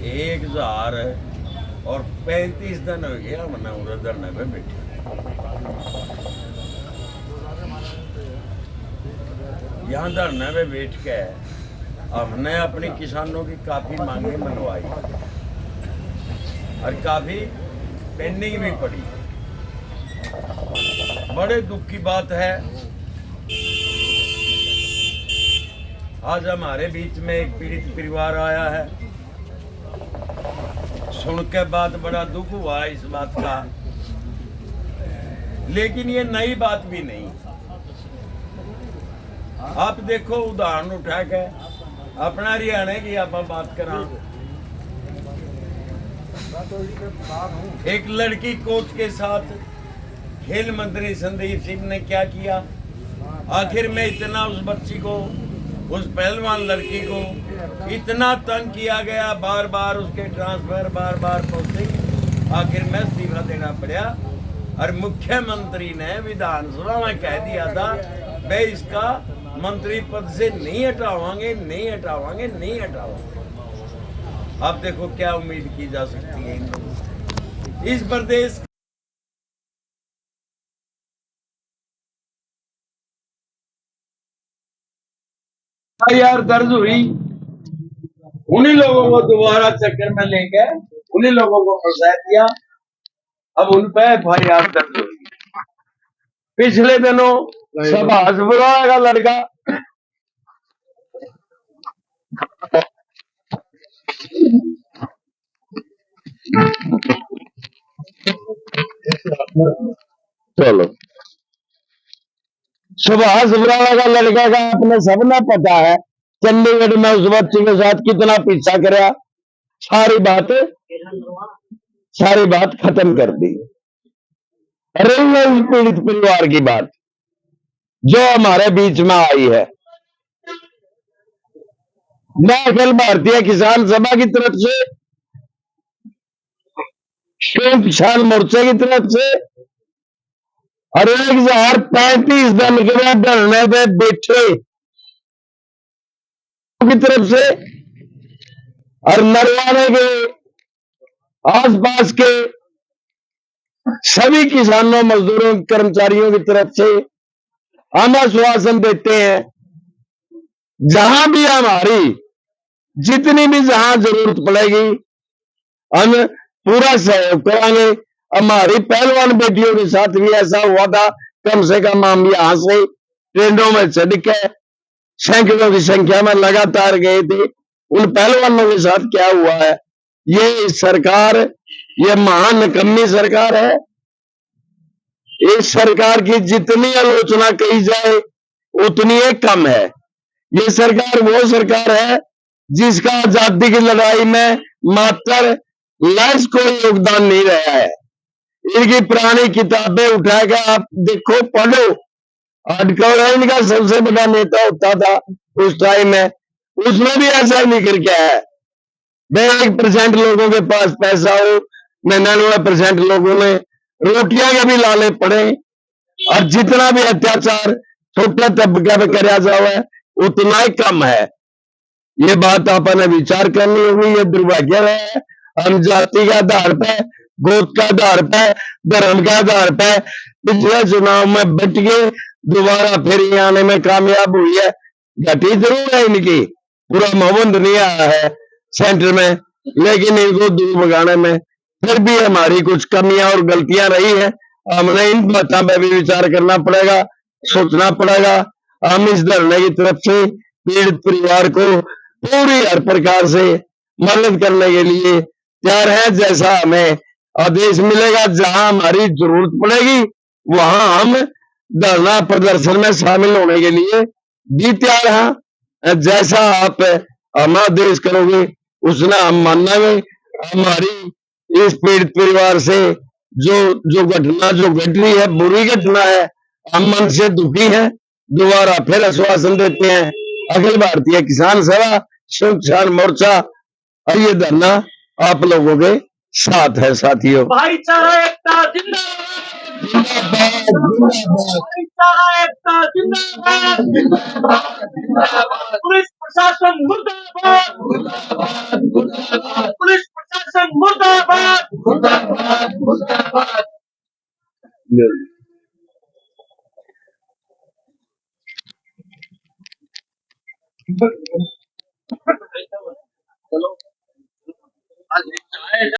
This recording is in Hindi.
1035 दिन हो गया मैंने उधर धरने पे बैठे। यहाँ धरने पे बैठ के हमने अपनी किसानों की काफी मांगे मनवाई और काफी पेंडिंग भी पड़ी। बड़े दुख की बात है, आज हमारे बीच में एक पीड़ित परिवार आया है। सुन के बाद बड़ा दुख हुआ इस बात का, लेकिन ये नई बात भी नहीं। आप देखो, उदाहरण उठा के अपना हरियाणा की आप बात करा, एक लड़की कोच के साथ खेल मंत्री संदीप सिंह ने क्या किया। आखिर में इतना उस बच्ची को, उस पहलवान लड़की को इतना तंग किया गया, बार बार उसके ट्रांसफर, बार बार पोस्टिंग, आखिर में इस्तीफा देना पड़ा। और मुख्यमंत्री ने विधानसभा में कह दिया था, भाई इसका मंत्री पद से नहीं हटावांगे, नहीं हटावांगे, नहीं हटावांगे। अब देखो क्या उम्मीद की जा सकती है इन लोगों। इस प्रदेश यार दर्ज हुई, उन्हीं लोगों को दोबारा चक्कर में लेके उन्हीं लोगों को फंसा दिया। अब उन पे FIR दर्ज हुई। पिछले दिनों सुभाष बराड़ का लड़का सुभाष बराड़ का लड़का का अपने सबने पता है, चंडीगढ़ में उस बच्ची के साथ कितना पीछा कराया। सारी बात खत्म कर दी। रही पीड़ित परिवार की बात जो हमारे बीच में आई है। मैं अखिल भारतीय किसान सभा की तरफ से, संयुक्त किसान मोर्चे की तरफ से और 1035 दिन के बाद धरने पे बैठे की तरफ से और नरवाने के आसपास के सभी किसानों, मजदूरों, कर्मचारियों की तरफ से हम आश्वासन देते हैं, जहां भी हमारी जितनी भी जहां जरूरत पड़ेगी हम पूरा सहयोग करांगे। हमारी पहलवान बेटियों के साथ भी ऐसा हुआ था। कम से कम हम यहां से ट्रेनों में चढ़ के सैकड़ों की संख्या में लगातार गए थे। उन पहलवानों के साथ क्या हुआ है, ये सरकार, ये महानकम्मी सरकार है। इस सरकार की जितनी आलोचना की जाए उतनी ही कम है। ये सरकार वो सरकार है जिसका आजादी की लड़ाई में मात्र लैस कोई योगदान नहीं रहा है। इनकी पुरानी किताबें उठाकर आप देखो, पढ़ो। आजकल इनका सबसे बड़ा नेता होता था उस टाइम में, उसमें भी ऐसा ही निकल के है। 1% लोगों के पास पैसा हो, 99% लोगों ने रोटियां के भी लाले पड़े, और जितना भी अत्याचार छोटे तबके पे कराया जाए उतना ही कम है। ये बात आपने विचार करनी होगी। ये दुर्भाग्य है, हम जाति के आधार पे, गोद के आधार पे, धर्म के आधार पे पिछले चुनाव में बच गए, दोबारा फिर आने में कामयाब हुई है। घटी जरूर है इनकी, पूरा मोहम्मद नहीं आया है सेंटर में, लेकिन इनको दूर भगाने में फिर भी हमारी कुछ कमियां और गलतियां रही है। हमने इन बातों पर भी विचार करना पड़ेगा, सोचना पड़ेगा। हम इस धरने की तरफ से पीड़ित परिवार को पूरी हर प्रकार से मदद करने के लिए तैयार है। जैसा हमें आदेश मिलेगा, जहां हमारी जरूरत पड़ेगी वहां हम धरना प्रदर्शन में शामिल होने के लिए भी तैयार हैं। जैसा आप हम आदेश करोगे उसने हम मानेंगे। हमारी इस पीड़ित परिवार से जो घटना जो घट रही है, बुरी घटना है, हम मन से दुखी हैं। दोबारा फिर आश्वासन देते हैं, अखिल भारतीय किसान सभा, संयुक्त किसान मोर्चा और ये धरना आप लोगों के साथ है। साथियों, भाईचारा एकता जिंदाबाद, भाईचारा एकता जिंदाबाद, पुलिस प्रशासन मुर्दाबाद, पुलिस जिंदाबाद मुर्दाबाद मुर्दाबाद। चलो